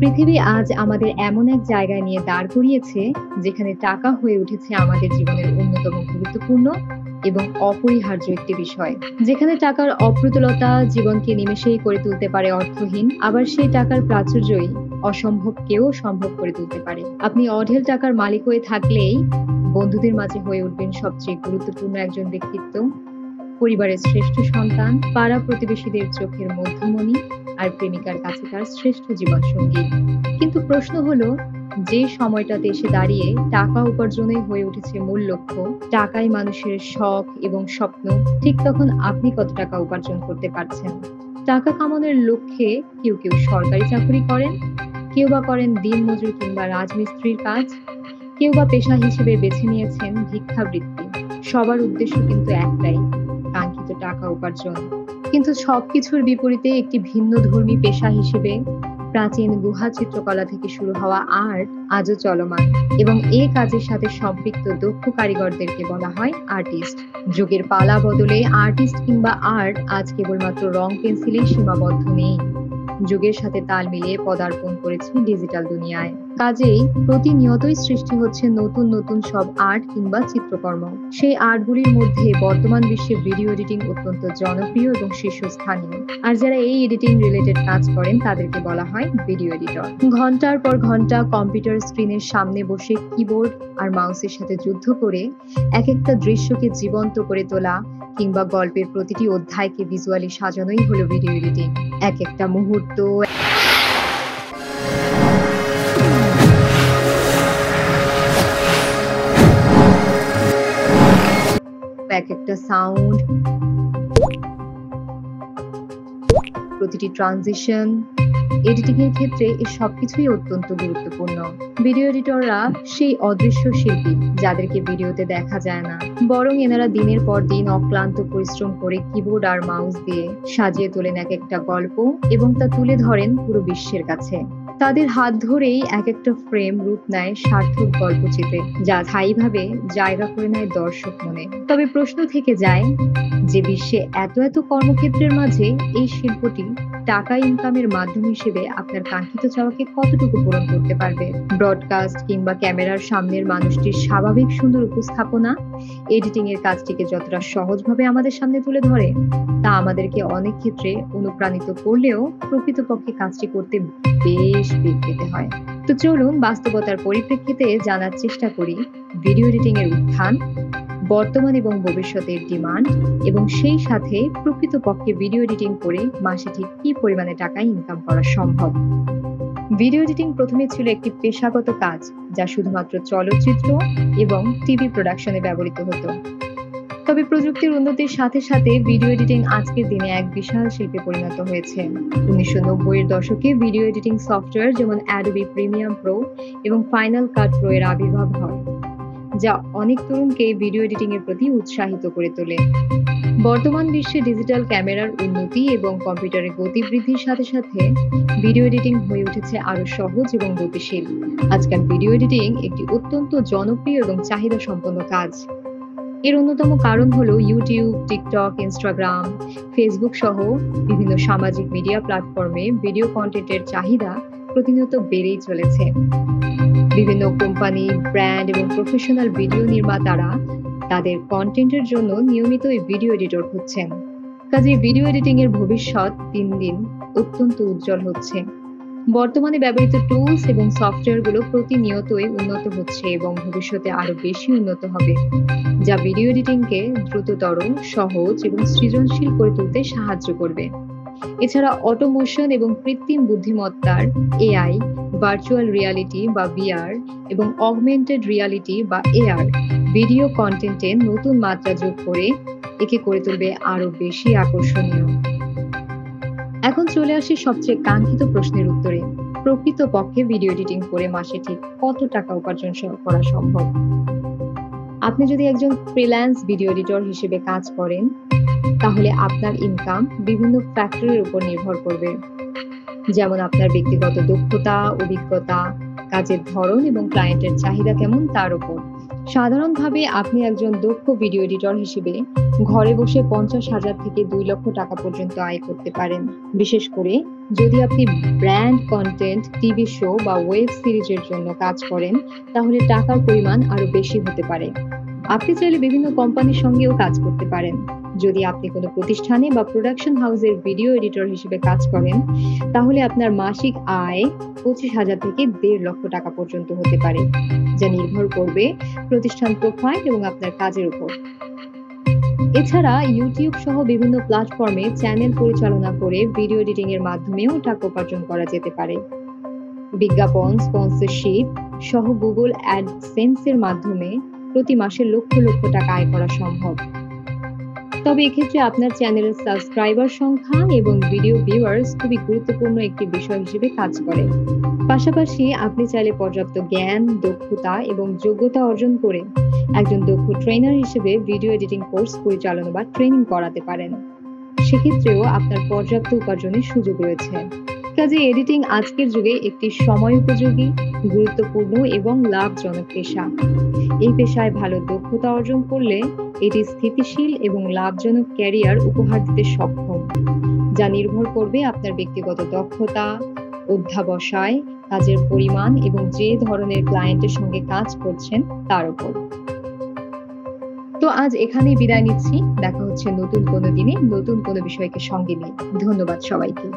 পৃথিবী আজ আমাদের এমন এক জায়গায় নিয়ে দাঁড় করিয়েছে যেখানে টাকা হয়ে উঠেছে আমাদের জীবনের অন্যতম গুরুত্বপূর্ণ এবং অপরিহার্য একটি বিষয়। যেখানে টাকার অপ্রতুলতা জীবনকে নিমেষেই করে তুলতে পারে অর্থহীন, আবার সেই টাকার প্রাচুর্যই অসম্ভবকেও সম্ভব করে তুলতে পারে। আপনি অঢেল টাকার মালিক হয়ে থাকলেই বন্ধুদের মাঝে হয়ে উঠবেন সবচেয়ে গুরুত্বপূর্ণ একজন ব্যক্তিত্ব, পরিবারের শ্রেষ্ঠ সন্তান, পাড়া প্রতিবেশীদের চোখের মধ্যমণি, আর প্রেমিকার কাছে তার শ্রেষ্ঠ জীবন সঙ্গী। কিন্তু প্রশ্ন হলো, যে সময়টাতে এসে দাঁড়িয়ে টাকা উপার্জনই হয়ে উঠেছে মূল লক্ষ্য, টাকাই মানুষের শখ এবং স্বপ্ন, ঠিক তখন আপনি কত টাকা উপার্জন করতে পারছেন? টাকা কামানোর লক্ষ্যে কেউ কেউ সরকারি চাকরি করেন, কেউ বা করেন দিনমজুর কিংবা রাজমিস্ত্রির কাজ, কেউ বা পেশা হিসেবে বেছে নিয়েছেন ভিক্ষাবৃত্তি। সবার উদ্দেশ্য কিন্তু একটাই, কাঙ্ক্ষিত টাকা উপার্জন। কিন্তু সবকিছুর বিপরীতে একটি ভিন্নধর্মী পেশা হিসেবে প্রাচীন গুহা চিত্রকলা থেকে শুরু হওয়া আর্ট আজও চলমান, এবং এই কাজের সাথে সম্পৃক্ত দক্ষ কারিগরদেরকে বলা হয় আর্টিস্ট। যুগের পালা বদলে আর্টিস্ট কিংবা আর্ট আজ কেবলমাত্র রং পেন্সিলেই সীমাবদ্ধ নেই, যুগের সাথে তাল মিলিয়ে পদার্পণ করেছে ডিজিটাল দুনিয়ায়। কাজেই প্রতিনিয়তই সৃষ্টি হচ্ছে নতুন নতুন সব আর্ট কিংবা চিত্রকর্ম। সেই আর্টগুলির মধ্যে বর্তমান বিশ্বে ভিডিও এডিটিং অত্যন্ত জনপ্রিয় এবং শীর্ষস্থানীয়। আর যারা এই এডিটিং রিলেটেড কাজ করেন তাদেরকে বলা হয় ভিডিও এডিটর। ঘন্টার পর ঘন্টা কম্পিউটার স্ক্রিনের সামনে বসে কিবোর্ড আর মাউসের সাথে যুদ্ধ করে এক একটা দৃশ্যকে জীবন্ত করে তোলা কিংবা গল্পের প্রতিটি অধ্যায়কে ভিজুয়ালি সাজানোই হলো ভিডিও এডিটিং। এক একটা মুহূর্ত, এক একটা সাউন্ড, প্রতিটি ট্রানজিশন, এডিটিং এর ক্ষেত্রে এই সবকিছুই অত্যন্ত গুরুত্বপূর্ণ। ভিডিও এডিটররা সেই অদৃশ্য শিল্পী যাদেরকে ভিডিওতে দেখা যায় না, বরং এনারা দিনের পর দিন অক্লান্ত পরিশ্রম করে কিবোর্ড আর মাউস দিয়ে সাজিয়ে তোলেন এক একটা গল্প এবং তা তুলে ধরেন পুরো বিশ্বের কাছে। তাদের হাত ধরেই এক একটা ফ্রেম রূপ নেয় সার্থক গল্পচিত্রে, যা স্থায়ীভাবে জায়গা করে নেয় দর্শক মনে। তবে প্রশ্ন থেকে যায় যে বিশ্বে এত এত কর্মক্ষেত্রের মাঝে এই শিল্পটি টাকা ইনকামের মাধ্যম হিসেবে আপনার কাঙ্ক্ষিত চাওয়াকে কতটুকু পূরণ করতে পারবে? ব্রডকাস্ট কিংবা ক্যামেরার সামনের মানুষটির স্বাভাবিক সুন্দর উপস্থাপনা এডিটিং এর কাজটিকে যতটা সহজভাবে আমাদের সামনে তুলে ধরে, তা আমাদেরকে অনেক ক্ষেত্রে অনুপ্রাণিত করলেও প্রকৃতপক্ষে কাজটি করতে বেশ বেগ পেতে হয়। তো চলুন বাস্তবতার পরিপ্রেক্ষিতে জানার চেষ্টা করি ভিডিও এডিটিং এর উত্থান, বর্তমান এবং ভবিষ্যতের ডিমান্ড, এবং সেই সাথে প্রকৃতপক্ষে ভিডিও এডিটিং করে মাসে ঠিক কি পরিমাণে টাকা ইনকাম করা সম্ভব। ভিডিও এডিটিং প্রথমে ছিল একটি পেশাগত কাজ যা শুধুমাত্র চলচ্চিত্র এবং টিভি প্রোডাকশনে ব্যবহৃত হতো। তবে প্রযুক্তির উন্নতির সাথে সাথে ভিডিও এডিটিং আজকের দিনে এক বিশাল শিল্পে পরিণত হয়েছে। 1990-এর দশকে ভিডিও এডিটিং সফটওয়্যার যেমন অ্যাডোবি প্রিমিয়াম প্রো এবং ফাইনাল কাট প্রো এর আবির্ভাব হয়, যা অনেক তরুণকে ভিডিও এডিটিং এর প্রতি উৎসাহিত করে তোলে। বর্তমান বিশ্বে ডিজিটাল ক্যামেরার উন্নতি এবং কম্পিউটারের গতি বৃদ্ধির সাথে সাথে ভিডিও এডিটিং হয়ে উঠেছে আরো সহজ এবং গতিশীল। আজকাল ভিডিও এডিটিং একটি অত্যন্ত জনপ্রিয় এবং চাহিদা সম্পন্ন কাজ। এর অন্যতম কারণ হলো ইউটিউব, টিকটক, ইনস্টাগ্রাম, ফেসবুক সহ বিভিন্ন সামাজিক মিডিয়া প্ল্যাটফর্মে ভিডিও কন্টেন্টের চাহিদা প্রতিনিয়ত বেড়েই চলেছে। বিভিন্ন কোম্পানি, ব্র্যান্ড এবং প্রফেশনাল ভিডিও নির্মাতারা তাদের কন্টেন্টের জন্য নিয়মিত এই ভিডিও এডিটর হচ্ছেন। কাজেই ভিডিও এডিটিং এর ভবিষ্যৎ দিন দিন অত্যন্ত উজ্জ্বল হচ্ছে। বর্তমানে ব্যবহৃত টুলস এবং সফটওয়্যারগুলো প্রতিনিয়তই উন্নত হচ্ছে এবং ভবিষ্যতে আরো বেশি উন্নত হবে, যা ভিডিও এডিটিংকে দ্রুততর, সহজ এবং সৃজনশীল করে তুলতে সাহায্য করবে। এছাড়া অটোমোশন এবং কৃত্রিম বুদ্ধিমত্তার এআই, ভার্চুয়াল রিয়ালিটি বা ভিআর এবং অগমেন্টেড রিয়ালিটি বা এআর ভিডিও কন্টেন্টে নতুন মাত্রা যোগ করে একে করে তুলবে আরো বেশি আকর্ষণীয়। এখন চলে আসি সবচেয়ে কাঙ্ক্ষিত প্রশ্নের উত্তরে। প্রকৃতপক্ষে ভিডিও এডিটিং করে মাসে ঠিক কত টাকা উপার্জন করা সম্ভব? আপনি যদি একজন ফ্রিল্যান্স ভিডিও এডিটর হিসেবে কাজ করেন, তাহলে আপনার ইনকাম বিভিন্ন ফ্যাক্টরের উপর নির্ভর করবে, যেমন আপনার ব্যক্তিগত দক্ষতা, অভিজ্ঞতা, কাজের ধরন এবং ক্লায়েন্টের চাহিদা কেমন তার উপর। সাধারণভাবে আপনি একজন দক্ষ ভিডিও এডিটর হিসেবে ঘরে বসে 50,000 থেকে 2 লক্ষ টাকা পর্যন্ত আয় করতে পারেন। বিশেষ করে যদি আপনি ব্র্যান্ড কন্টেন্ট, টিভি শো বা ওয়েব সিরিজের জন্য কাজ করেন, তাহলে টাকার পরিমাণ আরো বেশি হতে পারে। আপনি চাইলে বিভিন্ন কোম্পানির সঙ্গেও কাজ করতে পারেন। যদি আপনি কোনো প্রতিষ্ঠানে বা প্রোডাকশন হাউসের ভিডিও এডিটর হিসেবে কাজ করেন, তাহলে আপনার মাসিক আয় 25,000 থেকে 1.5 লক্ষ টাকা পর্যন্ত হতে পারে, যা নির্ভর করবে প্রতিষ্ঠান প্রোফাইল এবং আপনার কাজের উপর। এছাড়া ইউটিউব সহ বিভিন্ন প্ল্যাটফর্মে চ্যানেল পরিচালনা করে ভিডিও এডিটিং এর মাধ্যমেও টাকা উপার্জন করা যেতে পারে। বিজ্ঞাপন, স্পন্সরশিপ সহ গুগল অ্যাডসেন্স এর মাধ্যমে প্রতি মাসে লক্ষ লক্ষ টাকা আয় করা সম্ভব। তবে এক্ষেত্রে আপনার চ্যানেলের সাবস্ক্রাইবার সংখ্যা এবং ভিডিও ভিউয়ার্স খুবই গুরুত্বপূর্ণ একটি বিষয় হিসেবে কাজ করে। পাশাপাশি আপনি চাইলে পর্যাপ্ত জ্ঞান, দক্ষতা এবং যোগ্যতা অর্জন করে একজন দক্ষ ট্রেনার হিসেবে ভিডিও এডিটিং কোর্স পরিচালনা বা ট্রেনিং করাতে পারেন। সেক্ষেত্রেও আপনার পর্যাপ্ত উপার্জনের সুযোগ রয়েছে। কাজে এডিটিং আজকের যুগে একটি সময় উপযোগী, গুরুত্বপূর্ণ এবং লাভজনক পেশা। এই পেশায় ভালো দক্ষতা অর্জন করলে এটি স্থিতিশীল এবং লাভজনক ক্যারিয়ার উপহার দিতে সক্ষম, যা নির্ভর করবে আপনার ব্যক্তিগত দক্ষতা, অধ্যবসায়, কাজের পরিমাণ এবং যে ধরনের ক্লায়েন্টের সঙ্গে কাজ করছেন তার উপর। তো আজ এখানেই বিদায় নিচ্ছি। দেখা হচ্ছে নতুন কোনো দিনে নতুন কোনো বিষয়কে সঙ্গে নিয়ে। ধন্যবাদ সবাইকে।